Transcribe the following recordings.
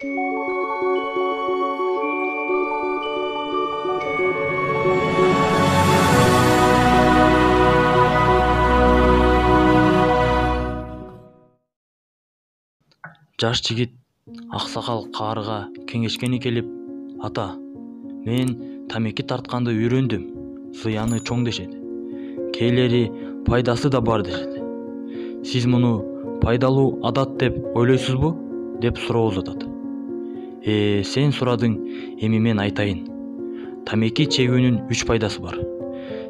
Жаш жигит аксакал каарыга кеңешкени келип, ата, мен тамеки тартканды үйрөндүм, зыяны чоң дешет. Кейлери пайдасы да бар дешет. Сиз муну пайдалуу адат деп ойлойсузбу? Деп суроо узатат. Сен сурадың, эми мен айтайын. Тамеки чегүүнүн 3 пайдасы бар.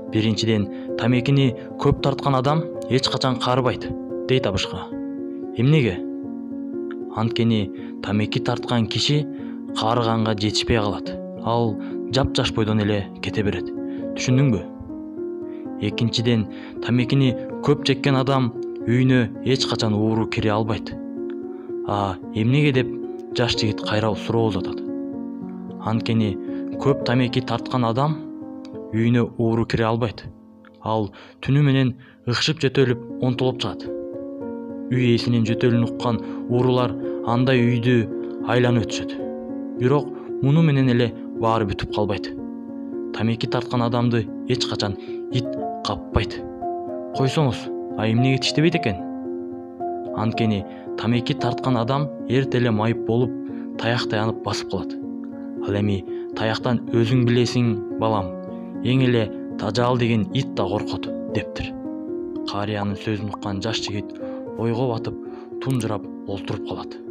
Биринчиден, тамекини көп тарткан адам эч качан каарыбайт, дейт абышка. Эмнеге? Анткени тамеки тарткан киши каарыганга жетишпей калат. Ал жап-жаш бойдон эле кете берет. Түшүндүңбү? Экинчиден, тамекини көп чеккен адам үйүнө эч качан ууру кире албайт. Эмнеге деп жаш жигит кайра суроо узатат. Анткени көп тамеки тарткан адам үйүнө ууру кире албайт. Ал түнү менен ыкшып жөтөлүп онтолоп чыгат. Үй ээсинин жөтөлүн уккан уурулар андай үйдү айланып өтүшөт. Бирок муну менен эле баары бүтүп калбайт. Тамеки тарткан адамды эч качан ит каппайт. Койсоңуз, эмнеге тиштебейт экен? Анткени тамеки тарткан адам эрт эле майып болуп, таяк таянып басып калат. Ал эми таяктан өзүң билесиң, балам, эң эле тажаал деген ит да коркот, дептир. Карыянын сөзүн уккан жаш жигит ойго батып, тунжурап олтуруп калат.